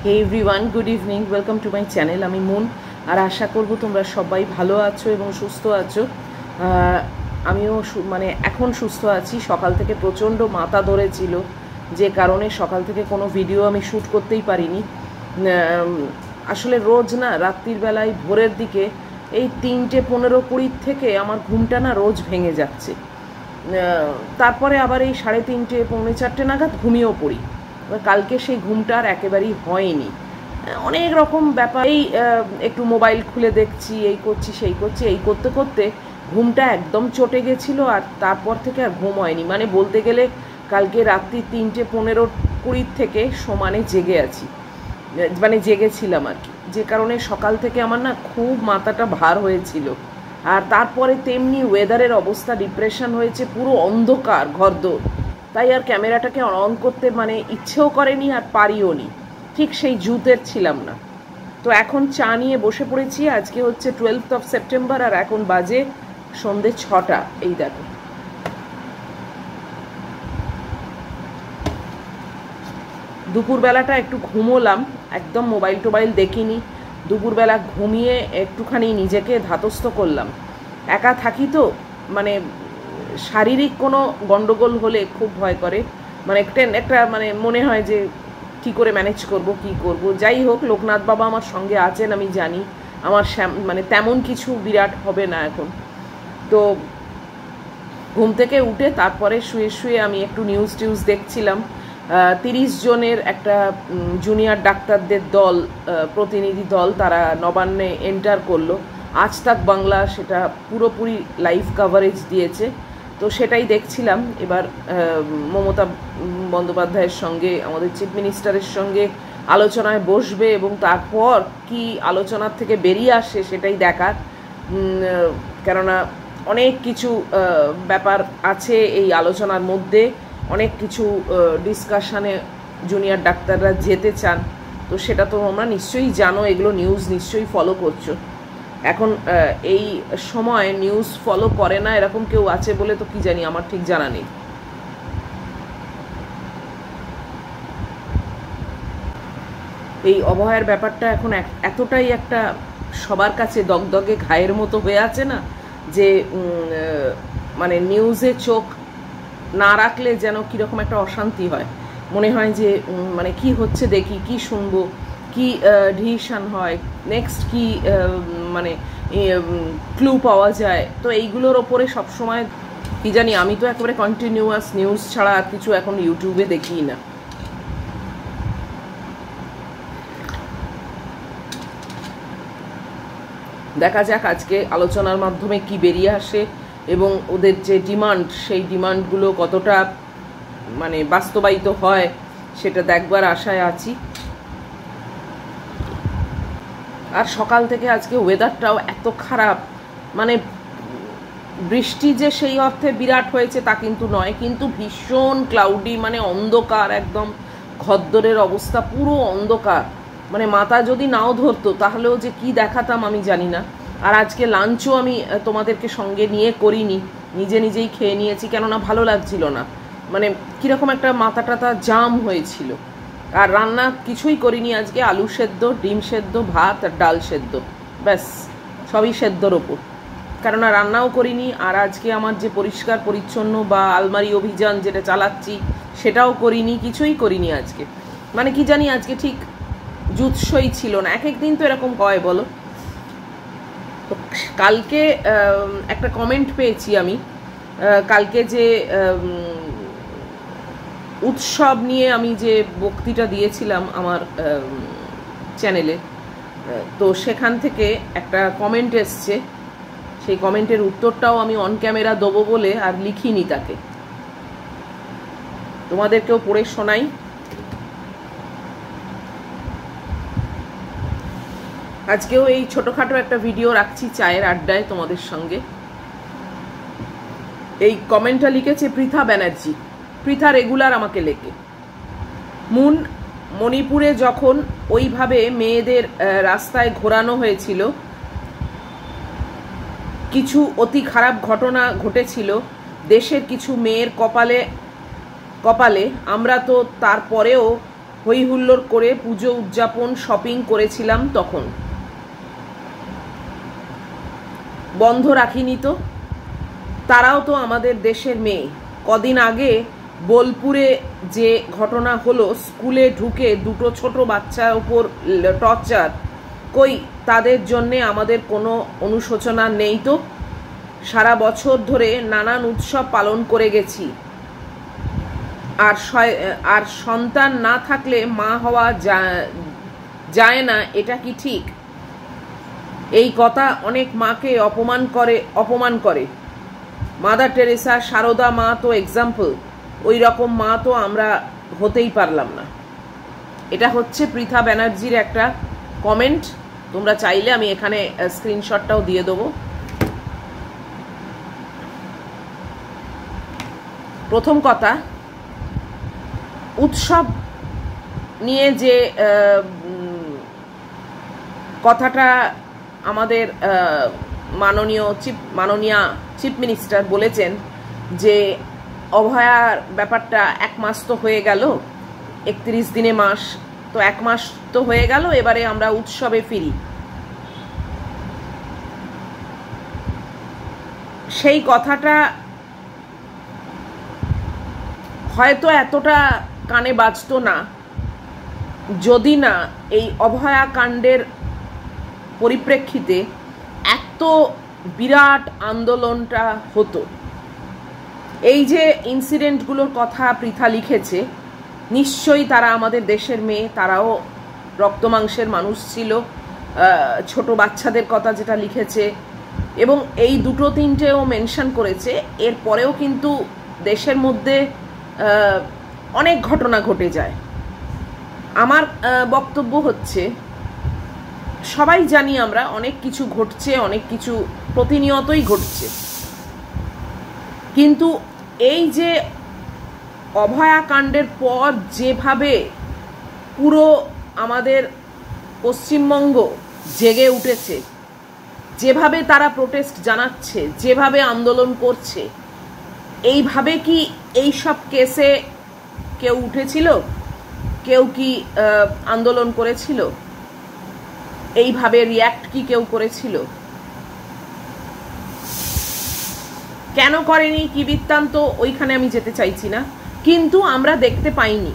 Hey everyone, good evening, welcome to my channel. আমি মুন, আর আশা করব তোমরা সবাই ভালো আছো এবং সুস্থ আছো। আমিও এখন সুস্থ আছি। সকাল থেকে প্রচণ্ড মাথা ধরেছিল, যে কারণে সকাল থেকে কোনো ভিডিও আমি শ্যুট করতেই পারিনি। আসলে রোজ না রাত্রির বেলায় ভোরের দিকে এই 3:15-20 থেকে আমার ঘুমটা না রোজ ভেঙে যাচ্ছে। তারপরে আবার এই 3:30 পৌনে 4টে নাগাদ ঘুমিয়েও পড়ি। কালকে সেই ঘুমটা আর একেবারেই হয়নি। অনেক রকম ব্যাপার, এই একটু মোবাইল খুলে দেখছি, এই করছি সেই করছি, এই করতে করতে ঘুমটা একদম চটে গেছিলো। আর তারপর থেকে আর ঘুম হয়নি। বলতে গেলে কালকে রাত্রি 3:15-20 থেকে সমানে জেগে আছি, জেগেছিলাম আর কি। যে কারণে সকাল থেকে আমার না খুব মাথাটা ভার হয়েছিল। আর তারপরে তেমনি ওয়েদারের অবস্থা ডিপ্রেশন হয়েছে, পুরো অন্ধকার ঘরদোর। তাই আর ক্যামেরাটাকে অন করতে ইচ্ছেও করেনি, আর পারিও নি। ঠিক সেই জুতের ছিলাম না। তো এখন চা নিয়ে বসে পড়েছি। আজকে হচ্ছে 12 সেপ্টেম্বর, আর এখন বাজে সন্ধ্যে 6টা। এই দেখো, দুপুরবেলাটা একটু ঘুমোলাম, একদম মোবাইল টোবাইল দেখিনি। দুপুরবেলা ঘুমিয়ে একটুখানি নিজেকে ধাতস্থ করলাম। একা থাকি তো, শারীরিক কোনো গন্ডগোল হলে খুব ভয় করে। একটা মনে হয় যে কী করে ম্যানেজ করব, কি করব। যাই হোক, লোকনাথ বাবা আমার সঙ্গে আছেন, আমি জানি আমার তেমন কিছু বিরাট হবে না এখন। তো ঘুম থেকে উঠে তারপরে শুয়ে শুয়ে আমি একটু নিউজ টিউজ দেখছিলাম। 30 জনের একটা জুনিয়র ডাক্তারদের দল, প্রতিনিধি দল, তারা নবান্নে এন্টার করলো। আজ তাক বাংলা সেটা পুরোপুরি লাইভ কাভারেজ দিয়েছে। তো সেটাই দেখছিলাম। এবার মমতা বন্দ্যোপাধ্যায়ের সঙ্গে, আমাদের চিফ মিনিস্টারের সঙ্গে আলোচনায় বসবে, এবং তারপর কি আলোচনার থেকে বেরিয়ে আসে সেটাই দেখার। কেননা অনেক কিছু ব্যাপার আছে এই আলোচনার মধ্যে, অনেক কিছু ডিসকাশানে জুনিয়র ডাক্তাররা যেতে চান। তো সেটা তো তোমরা নিশ্চয়ই জানো, এগুলো নিউজ নিশ্চয়ই ফলো করছো। এখন এই সময় নিউজ ফলো করে না এরকম কেউ আছে বলে তো কি জানি, আমার ঠিক জানা নেই। এই অবহেলার ব্যাপারটা এখন এতটাই একটা সবার কাছে দগদগে ঘায়ের মতো হয়ে আছে না, যে নিউজে চোখ না রাখলে যেন কীরকম একটা অশান্তি হয়। মনে হয় যে কি হচ্ছে দেখি, কি শুনবো, কি ডিসিশন হয়, নেক্সট কি ক্লু পাওয়া যায়। তো এইগুলোর ওপরে সবসময় কি জানি, আমি তো একেবারে কন্টিনিউয়াস নিউজ ছাড়া আর কিছু এখন ইউটিউবে দেখি না। দেখা যাক আজকে আলোচনার মাধ্যমে কি বেরিয়ে আসে, এবং ওদের যে ডিমান্ড, সেই ডিমান্ডগুলো কতটা বাস্তবায়িত হয় সেটা দেখবার আশায় আছি। আর সকাল থেকে আজকে ওয়েদারটাও এত খারাপ, বৃষ্টি যে সেই অর্থে বিরাট হয়েছে তা কিন্তু নয়, কিন্তু ভীষণ ক্লাউডি, অন্ধকার, একদম ঘরদোরের অবস্থা পুরো অন্ধকার। মাথা যদি নাও ধরতো তাহলেও যে কি দেখাতাম আমি জানি না। আর আজকে লাঞ্চও আমি তোমাদেরকে সঙ্গে নিয়ে করিনি, নিজে নিজেই খেয়ে নিয়েছি, কেননা ভালো লাগছিল না। কীরকম একটা মাথা টাথা জাম হয়েছিল। আর রান্না কিছুই করিনি আজকে, আলু সেদ্ধ, ডিম সেদ্ধ, ভাত আর ডাল সেদ্ধ, ব্যাস, সবই সেদ্ধর ওপর। কেননা রান্নাও করিনি। আর আজকে আমার যে পরিষ্কার পরিচ্ছন্ন বা আলমারি অভিযান যেটা চালাচ্ছি সেটাও করিনি, কিছুই করিনি আজকে। কি জানি আজকে ঠিক জুৎসই ছিল না। এক একদিন তো এরকম হয় বলো। তো কালকে একটা কমেন্ট পেয়েছি আমি, কালকে যে উৎসব নিয়ে আমি যে বক্তৃতা দিয়েছিলাম আমার চ্যানেলে, তো সেখান থেকে একটা কমেন্ট এসছে। সেই কমেন্টের উত্তরটাও আমি অন ক্যামেরা দেবো বলে আর লিখিনি তাকে, তোমাদেরকেও পড়ে শোনাই। আজকেও এই ছোটোখাটো একটা ভিডিও রাখছি চায়ের আড্ডায় তোমাদের সঙ্গে। এই কমেন্টটা লিখেছে পৃথা ব্যানার্জি। পৃথা রেগুলার আমাকে লেখে। মুন, মণিপুরে যখন ওইভাবে মেয়েদের রাস্তায় ঘোরানো হয়েছিল, কিছু অতি খারাপ ঘটনা ঘটেছিল দেশের কিছু মেয়ের কপালে, আমরা তো তারপরেও হই হুল্লোড় করে পুজো উদযাপন শপিং করেছিলাম, তখন বন্ধ রাখিনি তো। তারাও তো আমাদের দেশের মেয়ে। কদিন আগে বোলপুরে যে ঘটনা হলো, স্কুলে ঢুকে দুটো ছোট বাচ্চার ওপর টর্চার, কই তাদের জন্যে আমাদের কোনো অনুশোচনা নেই তো? সারা বছর ধরে নানান উৎসব পালন করে গেছি, আর সন্তান না থাকলে মা হওয়া যায় না, এটা কি ঠিক? এই কথা অনেক মাকে অপমান করে। মাদার টেরেসা, সারদা মা তো এক্সাম্পল। ওই রকম মা তো আমরা হতেই পারলাম না। এটা হচ্ছে পৃথা ব্যানার্জির একটা কমেন্ট। তোমরা চাইলে আমি এখানে স্ক্রিনশটটাও দিয়ে দেবো। প্রথম কথা, উৎসব নিয়ে যে কথাটা আমাদের মাননীয়া চিফ মিনিস্টার বলেছেন যে অভয়ার ব্যাপারটা 1 মাস তো হয়ে গেল, 31 দিনে মাস তো, 1 মাস তো হয়ে গেল, এবারে আমরা উৎসবে ফিরি। সেই কথাটা হয়তো এতটা কানে বাজতো না যদি না এই অভয়া কাণ্ডের পরিপ্রেক্ষিতে এত বিরাট আন্দোলনটা হতো। এই যে ইনসিডেন্টগুলোর কথা পৃথা লিখেছে, নিশ্চয়ই তারা আমাদের দেশের মেয়ে, তারাও রক্তমাংসের মানুষ ছিল। ছোট বাচ্চাদের কথা যেটা লিখেছে, এবং এই দুটো তিনটেও মেনশন করেছে। এরপরেও কিন্তু দেশের মধ্যে অনেক ঘটনা ঘটে যায়। আমার বক্তব্য হচ্ছে, সবাই জানি আমরা অনেক কিছু ঘটছে, অনেক কিছু প্রতিনিয়তই ঘটছে, কিন্তু এই যে অভয়াকাণ্ডের পর যেভাবে পুরো আমাদের পশ্চিমবঙ্গ জেগে উঠেছে, যেভাবে তারা প্রোটেস্ট জানাচ্ছে, যেভাবে আন্দোলন করছে, এইভাবে কি এই সব কেসে কেউ উঠেছিল? কেউ কি আন্দোলন করেছিল? এইভাবে রিয়্যাক্ট কি কেউ করেছিল? কেন করেনি, কি বৃত্তান্ত, ওইখানে আমি যেতে চাইছি না, কিন্তু আমরা দেখতে পাইনি।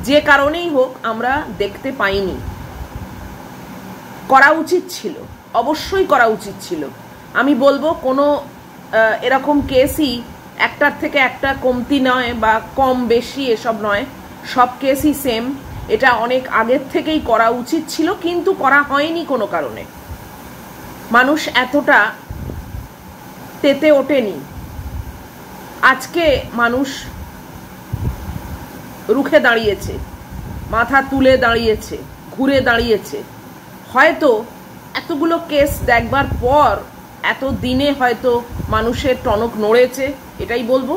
যে কারণেই হোক আমরা দেখতে পাইনি। করা উচিত ছিল, অবশ্যই করা উচিত ছিল। আমি বলবো কোনো এরকম কেসই একটার থেকে একটা কমতি নয় বা কম বেশি এসব নয়, সব কেসই সেম। এটা অনেক আগের থেকেই করা উচিত ছিল, কিন্তু করা হয়নি কোনো কারণে। মানুষ এতটা তেতে ওঠেনি। আজকে মানুষ রুখে দাঁড়িয়েছে, মাথা তুলে দাঁড়িয়েছে, ঘুরে দাঁড়িয়েছে। হয়তো এতগুলো কেস দেখবার পর এত দিনে হয়তো মানুষের টনক নড়েছে, এটাই বলবো।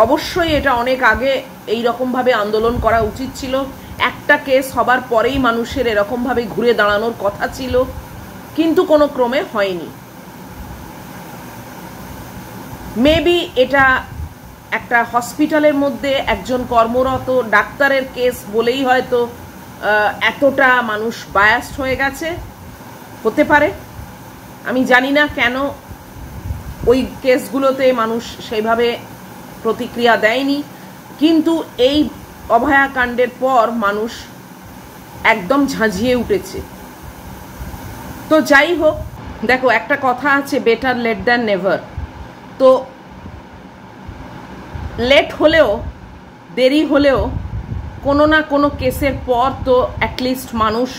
অবশ্যই এটা অনেক আগে এই রকমভাবে আন্দোলন করা উচিত ছিল। একটা কেস হবার পরেই মানুষের এরকমভাবে ঘুরে দাঁড়ানোর কথা ছিল, কিন্তু কোনো ক্রমে হয়নি। মেবি এটা একটা হসপিটালের মধ্যে একজন কর্মরত ডাক্তারের কেস বলেই হয়তো এতটা মানুষ বায়াসড হয়ে গেছে, হতে পারে। আমি জানি না কেন ওই কেসগুলোতে মানুষ সেইভাবে প্রতিক্রিয়া দেয়নি, কিন্তু এই অভয়াকাণ্ডের পর মানুষ একদম ঝাঁঝিয়ে উঠেছে। তো যাই হোক, দেখো একটা কথা আছে, বেটার লেট দ্যান নেভার। তো লেট হলেও, দেরি হলেও, কোনো না কোনো কেসের পর তো অ্যাটলিস্ট মানুষ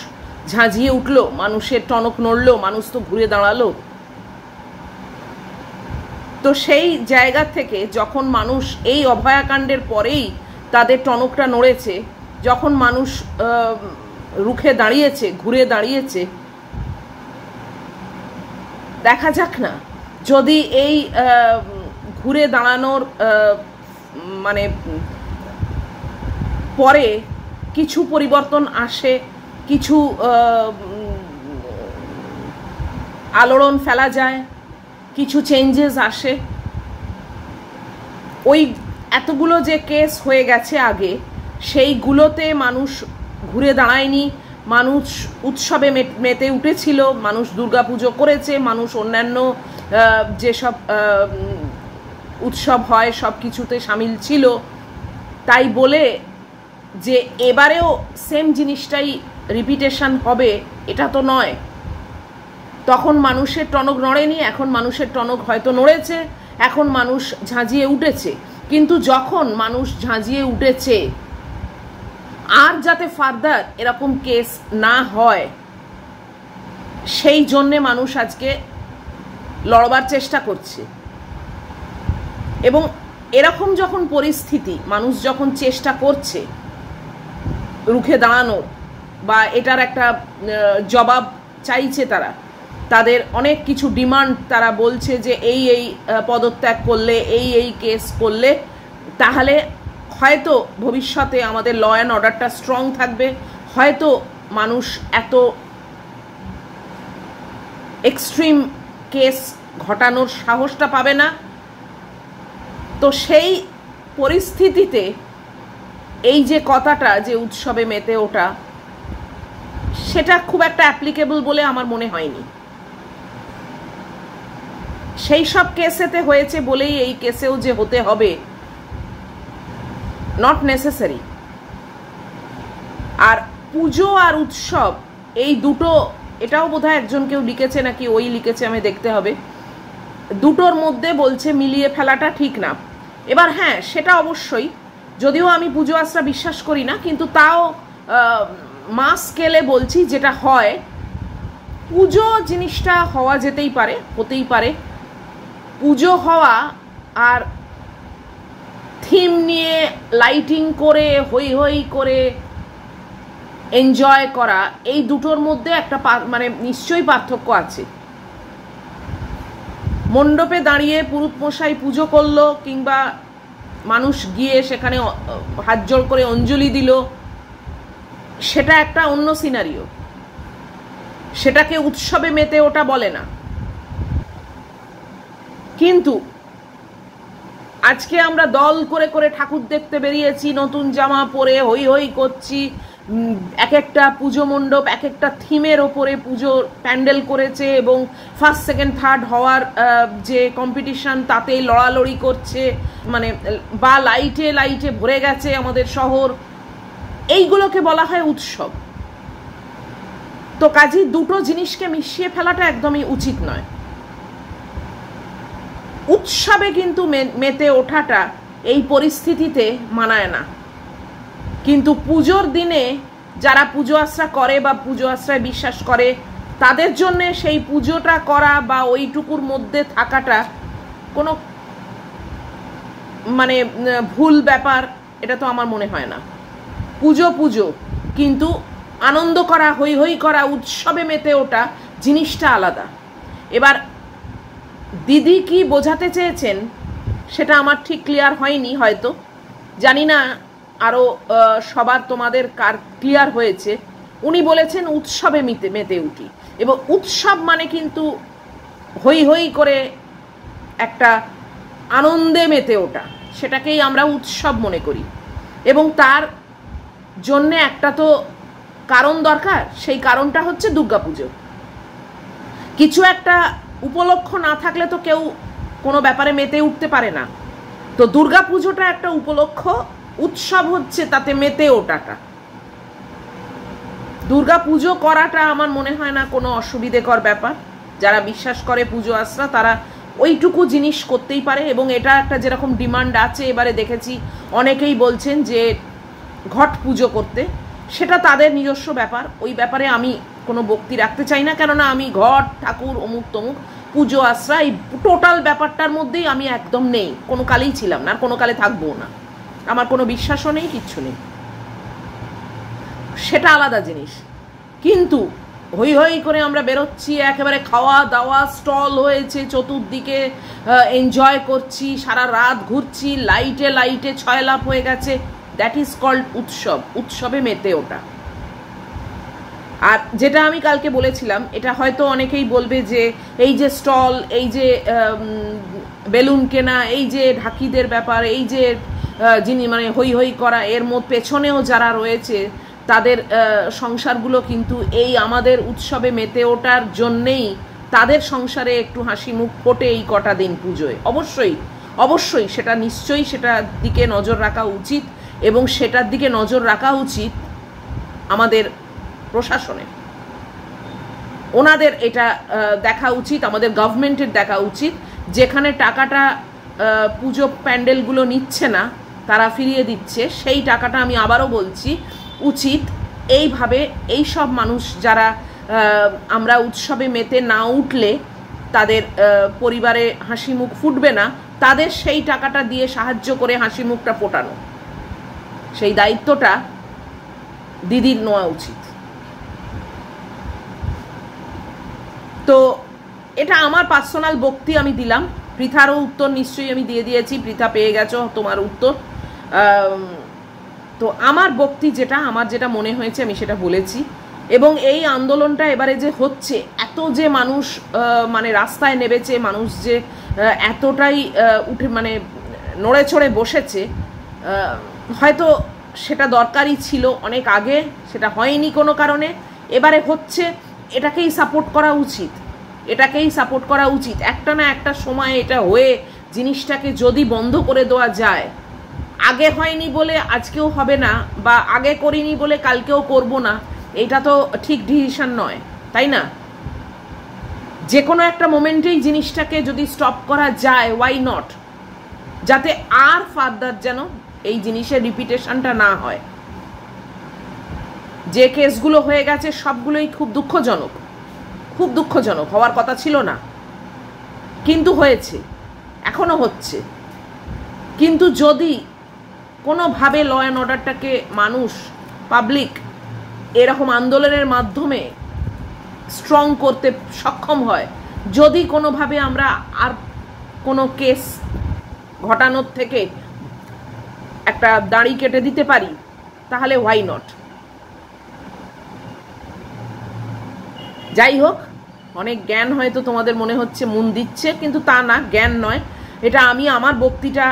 ঝাঁঝিয়ে উঠলো, মানুষের টনক নড়লো, মানুষ তো ঘুরে দাঁড়ালো। তো সেই জায়গা থেকে যখন মানুষ এই অভয়াকাণ্ডের পরেই তাদের টনকটা নড়েছে, যখন মানুষ রুখে দাঁড়িয়েছে, ঘুরে দাঁড়িয়েছে, দেখা যাক না যদি এই ঘুরে দাঁড়ানোর মানে পরে কিছু পরিবর্তন আসে, কিছু আলোড়ন ফেলা যায়, কিছু চেঞ্জেস আসে। ওই এতগুলো যে কেস হয়ে গেছে আগে, সেইগুলোতে মানুষ ঘুরে দাঁড়ায়নি, মানুষ উৎসবে মেতে উঠেছিল, মানুষ দুর্গাপুজো করেছে, মানুষ অন্যান্য যেসব উৎসব হয় সব কিছুতে সামিল ছিল। তাই বলে যে এবারেও সেম জিনিসটাই রিপিটেশন হবে এটা তো নয়। তখন মানুষের টনক নড়েনি, এখন মানুষের টনক হয়তো নড়েছে, এখন মানুষ ঝাঁঝিয়ে উঠেছে। কিন্তু যখন মানুষ ঝাঁঝিয়ে উঠেছে, আর যাতে ফার্দার এরকম কেস না হয় সেই জন্যে মানুষ আজকে লড়বার চেষ্টা করছে। এবং এরকম যখন পরিস্থিতি, মানুষ যখন চেষ্টা করছে রুখে দাঁড়ানোর বা এটার একটা জবাব চাইছে, তাদের অনেক কিছু ডিমান্ড, তারা বলছে যে এই পদত্যাগ করলে, এই কেস করলে তাহলে হয়তো ভবিষ্যতে আমাদের ল অ্যান্ড অর্ডারটা স্ট্রং থাকবে, হয়তো মানুষ এত এক্সট্রিম কেস ঘটানোর সাহসটা পাবে না। তো সেই পরিস্থিতিতে এই যে কথাটা যে উৎসবে মেতে ওঠা, সেটা খুব একটা অ্যাপ্লিকেবল বলে আমার মনে হয়নি। সেই সব কেসেতে হয়েছে বলেই এই কেসেও যে হতে হবে, নট নেসেসারি। আর পুজো আর উৎসব এই দুটো, এটাও বোধহয় একজন কেউ লিখেছে নাকি ওই লিখেছে, আমি দেখতে হবে, দুটোর মধ্যে বলছে মিলিয়ে ফেলাটা ঠিক না। এবার হ্যাঁ, সেটা অবশ্যই, যদিও আমি পুজো আশ্রা বিশ্বাস করি না, কিন্তু তাও মাস স্কেলে বলছি যেটা হয়, পুজো জিনিসটা হওয়া যেতেই পারে, হতেই পারে। পুজো হওয়া আর থিম নিয়ে লাইটিং করে হই হই করে এনজয় করা, এই দুটোর মধ্যে একটা মানে নিশ্চয়ই পার্থক্য আছে। মণ্ডপে দাঁড়িয়ে পুরুত মশাই পুজো করলো, কিংবা মানুষ গিয়ে সেখানে হাত জোড় করে অঞ্জলি দিল, সেটা একটা অন্য সিনারিও, সেটাকে উৎসবে মেতে ওটা বলে না। কিন্তু আজকে আমরা দল করে করে ঠাকুর দেখতে বেরিয়েছি, নতুন জামা পরে হই হই করছি, এক একটা পুজো মণ্ডপ এক একটা থিমের ওপরে পুজোর প্যান্ডেল করেছে, এবং ফার্স্ট সেকেন্ড থার্ড হওয়ার যে কম্পিটিশন তাতেই লড়ালড়ি করছে, মানে বা লাইটে লাইটে ভরে গেছে আমাদের শহর, এইগুলোকে বলা হয় উৎসব। তো কাজেই দুটো জিনিসকে মিশিয়ে ফেলাটা একদমই উচিত নয়। উৎসবে কিন্তু মেতে ওঠাটা এই পরিস্থিতিতে মানায় না, কিন্তু পুজোর দিনে যারা পুজো আশ্রা করে বা পুজো আশ্রায় বিশ্বাস করে, তাদের জন্য সেই পুজোটা করা বা ওইটুকুর মধ্যে থাকাটা কোনো মানে ভুল ব্যাপার, এটা তো আমার মনে হয় না। পুজো পুজো, কিন্তু আনন্দ করা, হই হই করা, উৎসবে মেতে ওঠা জিনিসটা আলাদা। এবার দিদি কি বোঝাতে চেয়েছেন সেটা আমার ঠিক ক্লিয়ার হয়নি, হয়তো জানি না আরও সবার তোমাদের কার ক্লিয়ার হয়েছে। উনি বলেছেন উৎসবে মেতে উঠি, এবং উৎসব মানে কিন্তু হই হই করে একটা আনন্দে মেতে ওঠা, সেটাকেই আমরা উৎসব মনে করি। এবং তার জন্যে একটা তো কারণ দরকার, সেই কারণটা হচ্ছে দুর্গাপুজো। কিছু একটা উপলক্ষ না থাকলে তো কেউ কোনো ব্যাপারে মেতে উঠতে পারে না। তো দুর্গাপুজোটা একটা উপলক্ষ, উৎসব হচ্ছে তাতে মেতে ওঠাটা। দুর্গাপুজো করাটা আমার মনে হয় না কোনো অসুবিধেকর ব্যাপার। যারা বিশ্বাস করে পুজো আশ্রা, তারা ওইটুকু জিনিস করতেই পারে। এবং এটা একটা যেরকম ডিমান্ড আছে, এবারে দেখেছি অনেকেই বলছেন যে ঘট পুজো করতে, সেটা তাদের নিজস্ব ব্যাপার, ওই ব্যাপারে আমি কোনো বক্তি রাখতে চাই না। কেননা আমি ঘট ঠাকুর অমুক তমুক পুজো আশ্রা এই টোটাল ব্যাপারটার মধ্যেই আমি একদম নেই, কোনো কালেই ছিলাম না, আর কোনো কালে থাকবো না। আমার কোনো বিশ্বাসও নেই, কিচ্ছু নেই, সেটা আলাদা জিনিস। কিন্তু হই হই করে আমরা বেরোচ্ছি, একেবারে খাওয়া দাওয়া স্টল হয়েছে চতুর্দিকে, এনজয় করছি, সারা রাত ঘুরছি, লাইটে লাইটে ছয়লাপ হয়ে গেছে, দ্যাট ইজ কল্ড উৎসব, উৎসবে মেতে ওঠা। আর যেটা আমি কালকে বলেছিলাম, এটা হয়তো অনেকেই বলবে যে এই যে স্টল, এই যে বেলুন কেনা, এই যে ঢাকিদের ব্যাপার, এই যে যিনি মানে হই হই করা, এর পেছনেও যারা রয়েছে তাদের সংসারগুলো কিন্তু এই আমাদের উৎসবে মেতে ওঠার জন্যেই তাদের সংসারে একটু হাসি মুখ ফোটে এই কটা দিন পুজোয়। অবশ্যই অবশ্যই সেটা নিশ্চয়ই সেটার দিকে নজর রাখা উচিত, এবং সেটার দিকে নজর রাখা উচিত আমাদের প্রশাসনের। ওনাদের এটা দেখা উচিত, আমাদের গভর্নমেন্টের দেখা উচিত, যেখানে টাকাটা পুজো প্যান্ডেলগুলো নিচ্ছে না, তারা ফিরিয়ে দিচ্ছে, সেই টাকাটা আমি আবারও বলছি উচিত এইভাবে এই সব মানুষ যারা আমরা উৎসবে মেতে না উঠলে তাদের পরিবারে হাসি মুখ ফুটবে না, তাদের সেই টাকাটা দিয়ে সাহায্য করে হাসি মুখটা ফোটানো, সেই দায়িত্বটা দিদির নেওয়া উচিত। তো এটা আমার পার্সোনাল বক্তি আমি দিলাম। পৃথারও উত্তর নিশ্চয়ই আমি দিয়ে দিয়েছি, পৃথা পেয়ে গেছো তোমার উত্তর। তো আমার বক্তি যেটা, আমার যেটা মনে হয়েছে আমি সেটা বলেছি। এবং এই আন্দোলনটা এবারে যে হচ্ছে, এত যে মানুষ মানে রাস্তায় নেমেছে, মানুষ যে এতটাই উঠে মানে নড়ে চড়ে বসেছে, হয়তো সেটা দরকারই ছিল অনেক আগে, সেটা হয়নি কোনো কারণে, এবারে হচ্ছে। এটাকেই সাপোর্ট করা উচিত, এটাকেই সাপোর্ট করা উচিত। একটা না একটা সময় এটা হয়ে জিনিসটাকে যদি বন্ধ করে দেওয়া যায়, আগে হয়নি বলে আজকেও হবে না, বা আগে করিনি বলে কালকেও করব না, এটা তো ঠিক ডিসিশন নয়, তাই না? যে কোনো একটা মোমেন্টেই জিনিসটাকে যদি স্টপ করা যায়, ওয়াই নট, যাতে আর ফার্দার যেন এই জিনিসের রিপিটেশনটা না হয়। যে কেসগুলো হয়ে গেছে সবগুলোই খুব দুঃখজনক, খুব দুঃখজনক, হওয়ার কথা ছিল না, কিন্তু হয়েছে, এখনো হচ্ছে। কিন্তু যদি কোনোভাবে ল অ্যান্ড অর্ডারটাকে মানুষ, পাবলিক এরকম আন্দোলনের মাধ্যমে স্ট্রং করতে সক্ষম হয়, যদি কোনোভাবে আমরা আর কোনো কেস ঘটানোর থেকে একটা দাড়ি কেটে দিতে পারি, তাহলে হোয়াই নট। যাই হোক, অনেক জ্ঞান হয়তো তোমাদের মনে হচ্ছে মন দিচ্ছে, কিন্তু তা না, জ্ঞান নয় এটা। আমি আমার বক্তৃতা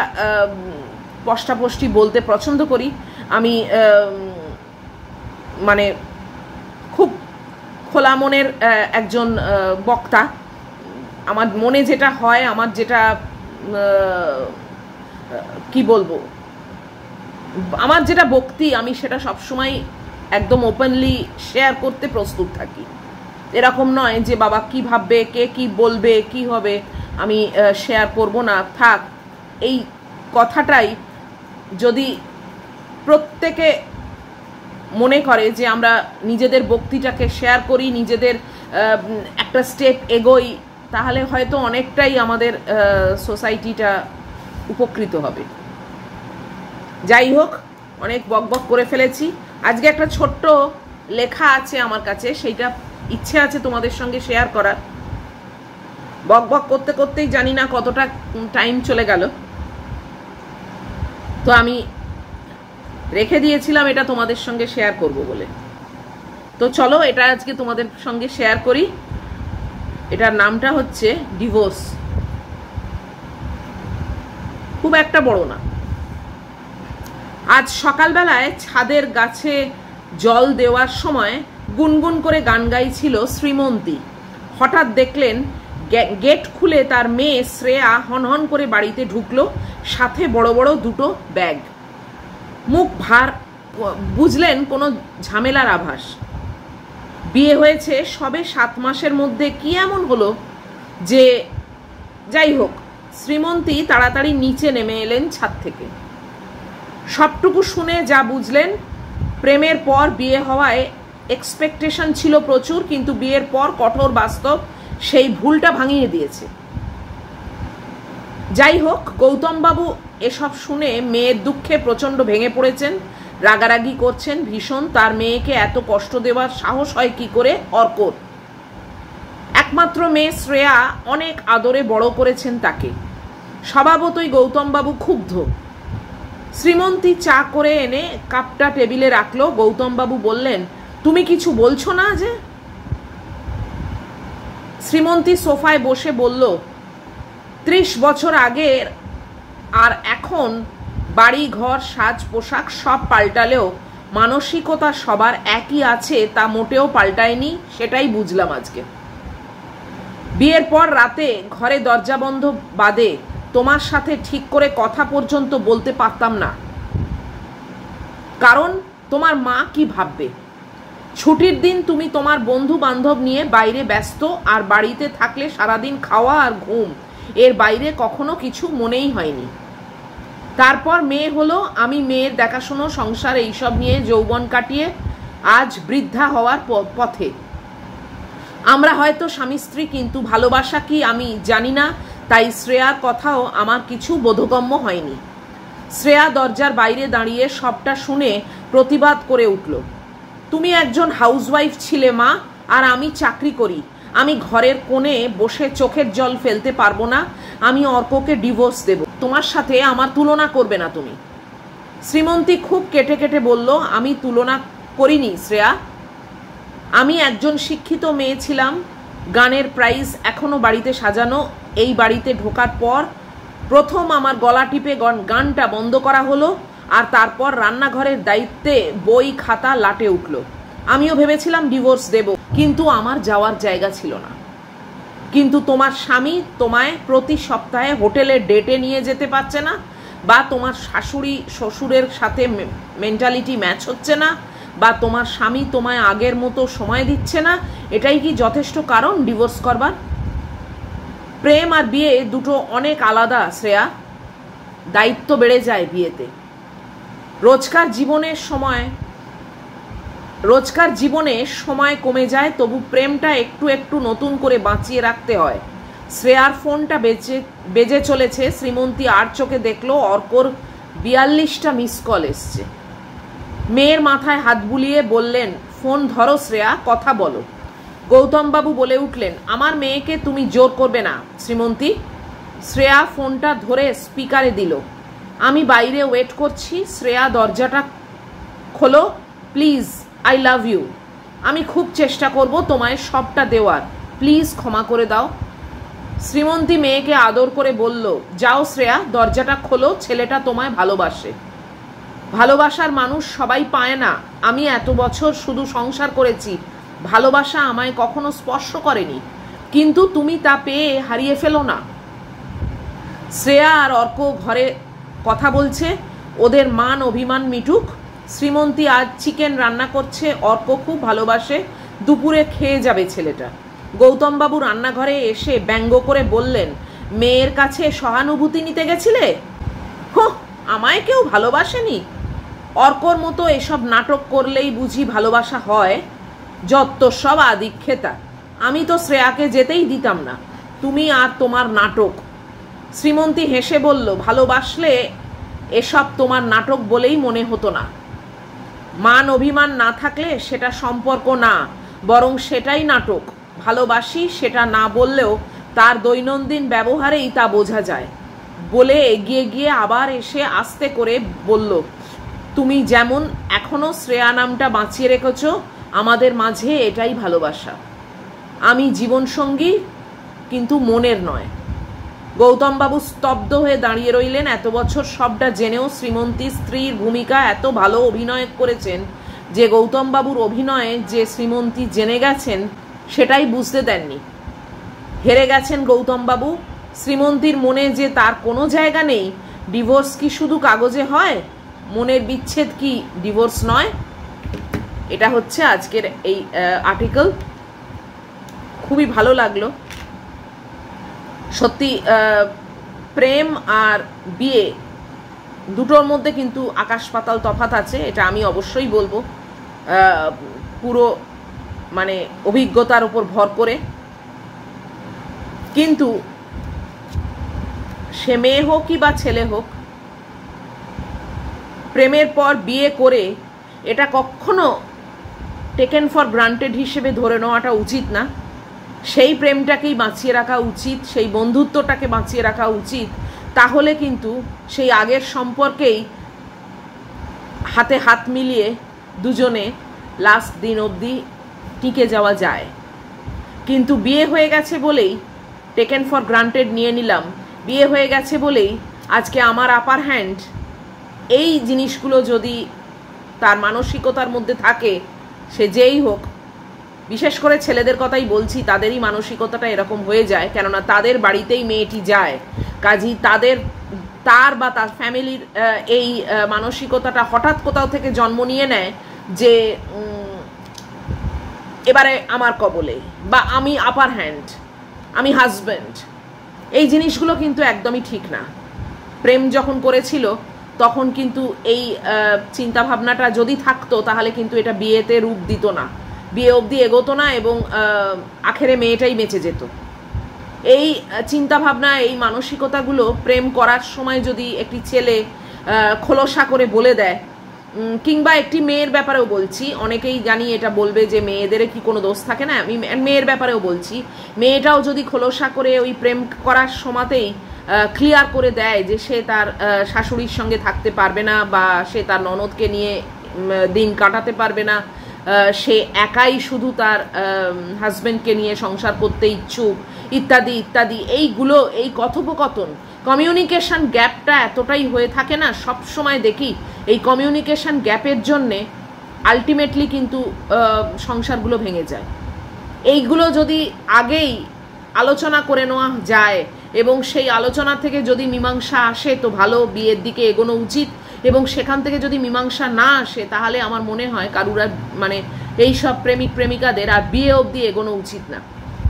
স্পষ্টাস্পষ্টি বলতে পছন্দ করি। আমি মানে খুব খোলা মনের একজন বক্তা। আমার মনে যেটা হয়, আমার যেটা কি বলবো, আমার যেটা বক্তি, আমি সেটা সবসময় একদম ওপেনলি শেয়ার করতে প্রস্তুত থাকি। এরকম নয় যে বাবা কি ভাববে, কে কি বলবে, কি হবে, আমি শেয়ার করব না। থাক, এই কথাটাই যদি প্রত্যেকে মনে করে যে আমরা নিজেদের বক্তৃতাকে শেয়ার করি, নিজেদের একটা স্টেপ এগোই, তাহলে হয়তো অনেকটাই আমাদের সোসাইটিটা উপকৃত হবে। যাই হোক, অনেক বকবক করে ফেলেছি। আজকে একটা ছোট্ট লেখা আছে আমার কাছে, সেইটা ইচ্ছে আছে তোমাদের সঙ্গে শেয়ার করার। বকবক করতে করতেই জানি না কতটা টাইম চলে গেল। তো আমি রেখে দিয়েছিলাম এটা তোমাদের সঙ্গে শেয়ার করব বলে। তো চলো এটা আজকে তোমাদের সঙ্গে শেয়ার করি। এটার নামটা হচ্ছে ডিভোর্স। খুব একটা বড় না। আজ সকালবেলায় ছাদের গাছে জল দেওয়ার সময় গুনগুন করে গান গাইছিল শ্রীমন্তী। হঠাৎ দেখলেন গেট খুলে তার মেয়ে শ্রেয়া হনহন করে বাড়িতে ঢুকলো, সাথে বড় বড় দুটো ব্যাগ। মুখ ভার, বুঝলেন কোনো ঝামেলার আভাস। বিয়ে হয়েছে সবে 7 মাসের মধ্যে কি এমন হলো যে, যাই হোক, শ্রীমন্তী তাড়াতাড়ি নিচে নেমে এলেন ছাদ থেকে। সবটুকু শুনে যা বুঝলেন, প্রেমের পর বিয়ে হওয়ায় এক্সপেকটেশন ছিল প্রচুর, কিন্তু বিয়ের পর কঠোর বাস্তব সেই ভুলটা ভাঙিয়ে দিয়েছে। যাই হোক, গৌতমবাবু এসব শুনে মেয়ের দুঃখে প্রচণ্ড ভেঙে পড়েছেন, রাগারাগি করছেন ভীষণ। তার মেয়েকে এত কষ্ট দেওয়ার সাহস হয় কি করে অর্কর? একমাত্র মেয়ে শ্রেয়া, অনেক আদরে বড় করেছেন তাকে। স্বভাবতই গৌতমবাবু ক্ষুব্ধ। শ্রীমন্তী চা করে এনে কাপটা টেবিলে রাখলো। গৌতমবাবু বললেন, তুমি কিছু বলছো না যে? শ্রীমন্তী সোফায় বসে বলল, 30 বছর আগের আর এখন বাড়ি ঘর সাজ পোশাক সব পাল্টালেও মানসিকতা সবার একই আছে তা মোটেও পাল্টায়নি, সেটাই বুঝলাম আজকে। বিয়ের পর রাতে ঘরে দরজা বন্ধ বাদে তোমার সাথে ঠিক করে কথা পর্যন্ত বলতে পারতাম না, কারণ তোমার মা কি ভাববে। ছুটির দিন তুমি তোমার বন্ধু বান্ধব নিয়ে বাইরে ব্যস্ত, আর বাড়িতে থাকলে সারাদিন খাওয়া আর ঘুম, এর বাইরে কখনো কিছু মনেই হয়নি। তারপর মেয়ে হলো, আমি মেয়ের দেখাশুনো সংসার এইসব নিয়ে যৌবন কাটিয়ে আজ বৃদ্ধা হওয়ার পথে। আমরা হয়তো স্বামী স্ত্রী, কিন্তু ভালোবাসা কি আমি জানি না, তাই শ্রেয়ার কথাও আমার কিছু বোধগম্য হয়নি। শ্রেয়া দরজার বাইরে দাঁড়িয়ে সবটা শুনে প্রতিবাদ করে উঠল, তুমি একজন হাউসওয়াইফ ছিলে মা, আর আমি চাকরি করি। আমি ঘরের কোণে বসে চোখের জল ফেলতে পারবো না। আমি অর্ককে ডিভোর্স দেব, তোমার সাথে আমার তুলনা করবে না তুমি। শ্রীমন্তী খুব কেটে কেটে বলল, আমি তুলনা করিনি শ্রেয়া, আমি একজন শিক্ষিত মেয়ে ছিলাম, গানের প্রাইজ এখনো বাড়িতে সাজানো। এই বাড়িতে ঢোকার পর প্রথম আমার গলা টিপে গানটা বন্ধ করা হলো, আর তারপর রান্নাঘরের দায়িত্বে বই খাতা লাটে উঠল। আমিও ভেবেছিলাম ডিভোর্স দেব, কিন্তু আমার যাওয়ার জায়গা ছিল না। কিন্তু তোমার স্বামী তোমায় প্রতি সপ্তাহে হোটেলে ডেটে নিয়ে যেতে পারছে না, বা তোমার শাশুড়ি শ্বশুরের সাথে মেন্টালিটি ম্যাচ হচ্ছে না, বা তোমার স্বামী তোমায় আগের মতো সময় দিচ্ছে না, এটাই কি যথেষ্ট কারণ ডিভোর্স করবার? প্রেম আর বিয়ে দুটো অনেক আলাদা শ্রেয়া। দায়িত্ব বেড়ে যায় বিয়েতে। রোজকার জীবনে সময় কমে যায়, তবু প্রেমটা একটু একটু নতুন করে বাঁচিয়ে রাখতে হয়। শ্রেয়ার ফোনটা বেজে চলেছে। শ্রীমন্তী আর চোখে দেখলো অর্কর 42টা মিস কল এসছে। মেয়ের মাথায় হাত বুলিয়ে বললেন, ফোন ধরো শ্রেয়া, কথা বলো। গৌতমবাবু বলে উঠলেন, আমার মেয়েকে তুমি জোর করবে না শ্রীমন্তী। শ্রেয়া ফোনটা ধরে স্পিকারে দিল। আমি বাইরে ওয়েট করছি। শ্রেয়া দরজাটা খোলো প্লিজ, আই লাভ ইউ। আমি খুব চেষ্টা করব তোমায় সবটা দেওয়ার, প্লিজ ক্ষমা করে দাও। শ্রীমন্তী মেয়েকে আদর করে বলল, যাও শ্রেয়া, দরজাটা খোলো, ছেলেটা তোমায় ভালোবাসে। ভালোবাসার মানুষ সবাই পায় না। আমি এত বছর শুধু সংসার করেছি, ভালোবাসা আমায় কখনো স্পর্শ করেনি, কিন্তু তুমি তা পেয়ে হারিয়ে ফেলো না। শ্রেয়া আর অর্ক ঘরে কথা বলছে, ওদের মান অভিমান মিটুক। শ্রীমন্তী আজ চিকেন রান্না করছে, অর্ক খুব ভালোবাসে, দুপুরে খেয়ে যাবে ছেলেটা। গৌতমবাবু রান্নাঘরে এসে ব্যঙ্গ করে বললেন, মেয়ের কাছে সহানুভূতি নিতে গেছিলে? হো, আমায় কেউ ভালোবাসেনি? অর্কর মতো এসব নাটক করলেই বুঝি ভালোবাসা হয়? যত সব আদিক্ষেতা। আমি তো শ্রেয়াকে যেতেই দিতাম না, তুমি আর তোমার নাটক। শ্রীমন্তী হেসে বলল, ভালোবাসলে এসব তোমার নাটক বলেই মনে হতো না। মান অভিমান না থাকলে সেটা সম্পর্ক না, বরং সেটাই নাটক। ভালোবাসি সেটা না বললেও তার দৈনন্দিন ব্যবহারেই তা বোঝা যায়। বলে এগিয়ে গিয়ে আবার এসে আস্তে করে বলল, তুমি যেমন এখনো শ্রেয়া নামটা বাঁচিয়ে রেখেছ আমাদের মাঝে, এটাই ভালোবাসা। আমি জীবনসঙ্গী, কিন্তু মনের নয়। গৌতমবাবু স্তব্ধ হয়ে দাঁড়িয়ে রইলেন। এত বছর সবটা জেনেও শ্রীমন্তী স্ত্রীর ভূমিকা এত ভালো অভিনয় করেছেন যে গৌতমবাবুর অভিনয়ে যে শ্রীমন্তী জেনে গেছেন সেটাই বুঝতে দেননি। হেরে গেছেন গৌতমবাবু। শ্রীমন্তীর মনে যে তার কোনো জায়গা নেই। ডিভোর্স কি শুধু কাগজে হয়? মনের বিচ্ছেদ কি ডিভোর্স নয়? এটা হচ্ছে আজকের এই আর্টিকেল। খুবই ভালো লাগলো সত্যি। প্রেম আর বিয়ে দুটোর মধ্যে কিন্তু আকাশ পাতাল তফাৎ আছে, এটা আমি অবশ্যই বলবো, পুরো মানে অভিজ্ঞতার উপর ভর করে। কিন্তু সে মেয়ে হোক কি বা ছেলে হোক, প্রেমের পর বিয়ে করে এটা কখনো টেকেন ফর গ্রান্টেড হিসেবে ধরে নেওয়াটা উচিত না। সেই প্রেমটাকেই বাঁচিয়ে রাখা উচিত, সেই বন্ধুত্বটাকে বাঁচিয়ে রাখা উচিত। তাহলে কিন্তু সেই আগের সম্পর্কেই হাতে হাত মিলিয়ে দুজনে লাস্ট দিন অবধি টিকে যাওয়া যায়। কিন্তু বিয়ে হয়ে গেছে বলেই টেকেন ফর গ্রান্টেড নিয়ে নিলাম, বিয়ে হয়ে গেছে বলেই আজকে আমার আপার হ্যান্ড, এই জিনিসগুলো যদি তার মানসিকতার মধ্যে থাকে, সে যেই হোক, বিশেষ করে ছেলেদের কথাই বলছি, তাদেরই মানসিকতাটা এরকম হয়ে যায়, কেননা তাদের বাড়িতেই মেয়েটি যায়, কাজেই তার বা তার ফ্যামিলির এই মানসিকতাটা হঠাৎ কোথাও থেকে জন্ম নিয়ে নেয় যে এবারে আমার কবলে, বা আমি আপার হ্যান্ড, আমি হাজব্যান্ড। এই জিনিসগুলো কিন্তু একদমই ঠিক না। প্রেম যখন করেছিল তখন কিন্তু এই চিন্তাভাবনাটা যদি থাকতো তাহলে কিন্তু এটা বিয়েতে রূপ দিত না, বিয়ে অবধি এগোতো না, এবং আখেরে মেয়েটাই বেঁচে যেত। এই চিন্তাভাবনা, এই মানসিকতাগুলো প্রেম করার সময় যদি একটি ছেলে খোলসা করে বলে দেয়, কিংবা একটি মেয়ের ব্যাপারেও বলছি, অনেকেই জানি এটা বলবে যে মেয়েদের কি কোনো দোষ থাকে না, আমি মেয়ের ব্যাপারেও বলছি, মেয়েটাও যদি খোলসা করে ওই প্রেম করার সময়তেই ক্লিয়ার করে দেয় যে সে তার শাশুড়ির সঙ্গে থাকতে পারবে না, বা সে তার ননদকে নিয়ে দিন কাটাতে পারবে না, সে একাই শুধু তার হাজব্যান্ডকে নিয়ে সংসার করতে ইচ্ছুক, ইত্যাদি ইত্যাদি, এইগুলো, এই কথোপকথন, কমিউনিকেশন গ্যাপটা এতটাই হয়ে থাকে না, সব সময় দেখি এই কমিউনিকেশন গ্যাপের জন্যে আলটিমেটলি কিন্তু সংসারগুলো ভেঙে যায়। এইগুলো যদি আগেই আলোচনা করে নেওয়া যায় এবং সেই আলোচনা থেকে যদি মীমাংসা আসে তো ভালো, বিয়ের দিকে এগোনো উচিত। এবং সেখান থেকে যদি মীমাংসা না আসে তাহলে আমার মনে হয় কারুর আর মানে এইসব প্রেমিক প্রেমিকাদের আর বিয়ে অবধি এগোনো উচিত না।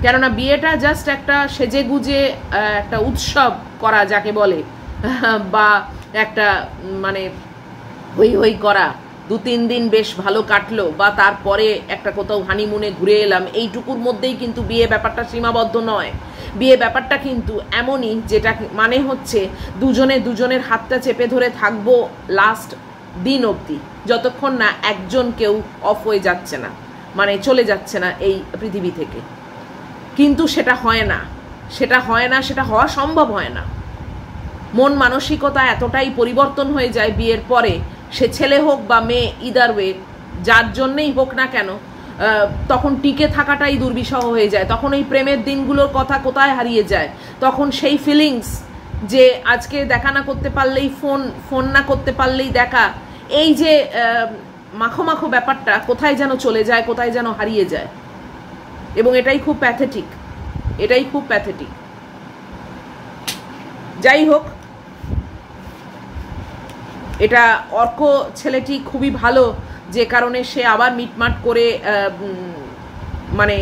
কেননা বিয়েটা জাস্ট একটা সেজে গুজে একটা উৎসব করা যাকে বলে, বা একটা মানে হই হই করা, 2-3 দিন বেশ ভালো কাটলো, বা তারপরে একটা কোথাও হানিমুনে ঘুরে এলাম, এইটুকুর মধ্যেই কিন্তু বিয়ে ব্যাপারটা সীমাবদ্ধ নয়। বিয়ে ব্যাপারটা কিন্তু এমনই, যেটা মানে হচ্ছে দুজনে দুজনের হাতটা চেপে ধরে থাকবো লাস্ট দিন অবধি, যতক্ষণ না একজন কেউ অফ হয়ে যাচ্ছে না, মানে চলে যাচ্ছে না এই পৃথিবী থেকে। কিন্তু সেটা হয় না, সেটা হয় না, সেটা হওয়া সম্ভব হয় না। মন মানসিকতা এতটাই পরিবর্তন হয়ে যায় বিয়ের পরে, সে ছেলে হোক বা মেয়ে, ইদার ওয়ে যার জন্যেই হোক না কেন, তখন টিকে থাকাটাই দুর্বিষহ হয়ে যায়। তখন এই প্রেমের দিনগুলোর কথা কোথায় হারিয়ে যায়, তখন সেই ফিলিংস যে আজকে দেখা না করতে পারলেই ফোন না করতে পারলেই দেখা, এই যে মাখো মাখো ব্যাপারটা কোথায় যেন চলে যায়, কোথায় যেন হারিয়ে যায়। এবং এটাই খুব প্যাথেটিক, এটাই খুব প্যাথেটিক। যাই হোক, এটা অর্ক ছেলেটি খুবই ভালো, যে কারণে সে আবার মিটমাট করে মানে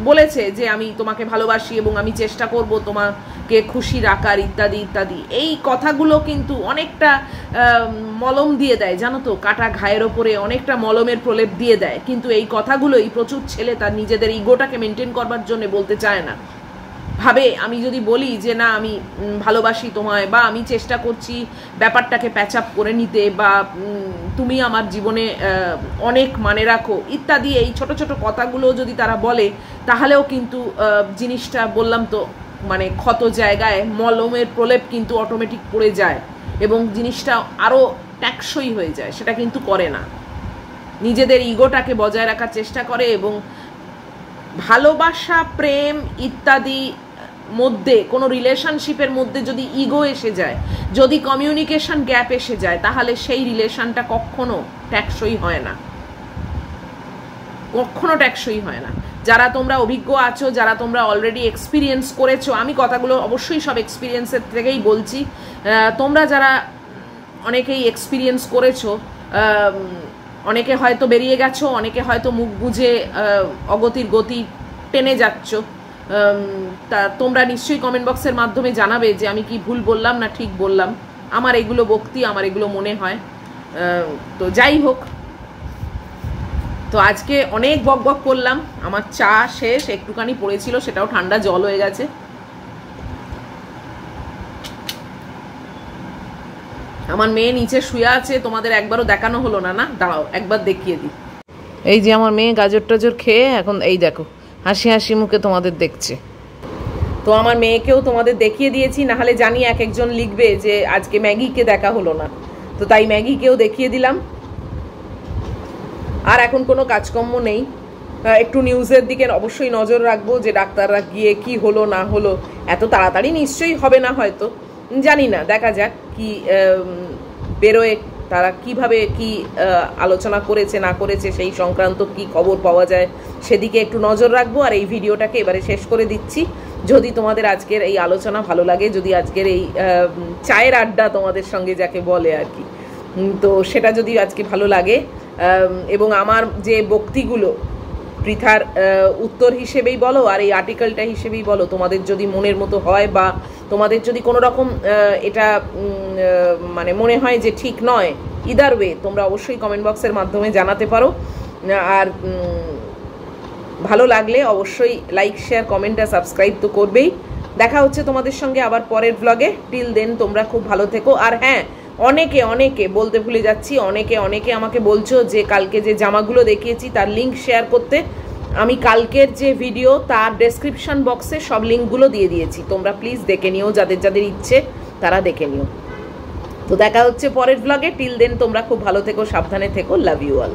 বলেছে যে আমি তোমাকে ভালোবাসি এবং আমি চেষ্টা করব তোমাকে খুশি রাখার, ইত্যাদি ইত্যাদি। এই কথাগুলো কিন্তু অনেকটা মলম দিয়ে দেয়, জানো তো, কাটা ঘায়ের ওপরে অনেকটা মলমের প্রলেপ দিয়ে দেয়। কিন্তু এই কথাগুলোই প্রচুর ছেলে তার নিজেদের ইগোটাকে মেনটেন করবার জন্য বলতে চায় না। ভাবে আমি যদি বলি যে না আমি ভালোবাসি তোমায়, বা আমি চেষ্টা করছি ব্যাপারটাকে প্যাচ আপ করে নিতে, বা তুমি আমার জীবনে অনেক মানে রাখো, ইত্যাদি, এই ছোট ছোট কথাগুলো যদি তারা বলে তাহলেও কিন্তু জিনিসটা বললাম তো মানে ক্ষত জায়গায় মলমের প্রলেপ কিন্তু অটোমেটিক পড়ে যায় এবং জিনিসটা আরও ট্যাকসই হয়ে যায়। সেটা কিন্তু করে না, নিজেদের ইগোটাকে বজায় রাখার চেষ্টা করে। এবং ভালোবাসা, প্রেম ইত্যাদি মধ্যে কোনো রিলেশনশিপের মধ্যে যদি ইগো এসে যায়, যদি কমিউনিকেশন গ্যাপ এসে যায়, তাহলে সেই রিলেশনটা কখনো ট্যাকসই হয় না, কখনো ট্যাকসই হয় না। যারা তোমরা অভিজ্ঞ আছো, যারা তোমরা অলরেডি এক্সপিরিয়েন্স করেছো, আমি কথাগুলো অবশ্যই সব এক্সপিরিয়েন্সের থেকেই বলছি, তোমরা যারা অনেকেই এক্সপিরিয়েন্স করেছো, অনেকে হয়তো বেরিয়ে গেছো, অনেকে হয়তো মুখ বুঝে অগতির গতি টেনে যাচ্ছ, তা তোমরা নিশ্চয়ই কমেন্ট বক্সের মাধ্যমে জানাবে যে আমি কি ভুল বললাম না ঠিক বললাম। আমার এগুলো বক্তি, আমার এগুলো মনে হয়। তো যাই হোক, তো আজকে অনেক বক বক করলাম। আমার চা শেষ, একটুখানি পড়েছিল, সেটাও ঠান্ডা জল হয়ে গেছে। আমার মেয়ে নিচে শুয়ে আছে, তোমাদের একবারও দেখানো হলো না। না দাঁড়াও একবার দেখিয়ে দিই। এই যে আমার মেয়ে গাজর টাজর খেয়ে এখন এই দেখো হাসি হাসি মুখে তোমাদের দেখছে। তো আমার মেয়েকেও তোমাদের দেখিয়ে দিয়েছি, নাহলে জানি এক একজন লিখবে যে আজকে ম্যাগিকে দেখা হলো না, তো তাই ম্যাগিকেও দেখিয়ে দিলাম। আর এখন কোনো কাজকর্ম নেই, একটু নিউজের দিকে অবশ্যই নজর রাখবো যে ডাক্তাররা গিয়ে কি হলো না হলো। এত তাড়াতাড়ি নিশ্চয়ই হবে না, হয়তো জানি না, দেখা যাক কি বেরোয়, তারা কিভাবে কি আলোচনা করেছে না করেছে সেই সংক্রান্ত কি খবর পাওয়া যায় সেদিকে একটু নজর রাখবো। আর এই ভিডিওটাকে এবারে শেষ করে দিচ্ছি। যদি তোমাদের আজকের এই আলোচনা ভালো লাগে, যদি আজকের এই চায়ের আড্ডা তোমাদের সঙ্গে যাকে বলে আর কি, তো সেটা যদি আজকে ভালো লাগে এবং আমার যে বক্তিগুলো পৃথার উত্তর হিসেবেই বলো আর এই আর্টিকেলটা হিসেবেই বলো, তোমাদের যদি মনের মতো হয় বা তোমাদের যদি কোনো রকম এটা মানে মনে হয় যে ঠিক নয়, ইদার ওয়ে তোমরা অবশ্যই কমেন্ট বক্সের মাধ্যমে জানাতে পারো। আর ভালো লাগলে অবশ্যই লাইক, শেয়ার, কমেন্ট আর সাবস্ক্রাইব তো করবেই। দেখা হচ্ছে তোমাদের সঙ্গে আবার পরের ব্লগে। টিল দেন তোমরা খুব ভালো থেকো। আর হ্যাঁ, অনেকে বলতে ভুলে যাচ্ছি, অনেকে আমাকে বলছো যে কালকে যে জামাগুলো দেখিয়েছি তার লিঙ্ক শেয়ার করতে। আমি কালকের যে ভিডিও তার ডেসক্রিপশন বক্সে সব লিঙ্কগুলো দিয়ে দিয়েছি, তোমরা প্লিজ দেখে নিও, যাদের যাদের ইচ্ছে তারা দেখে নিও। তো দেখা হচ্ছে পরের ব্লগে। টিল দেন তোমরা খুব ভালো থেকো, সাবধানে থেকো, লাভ ইউ অল।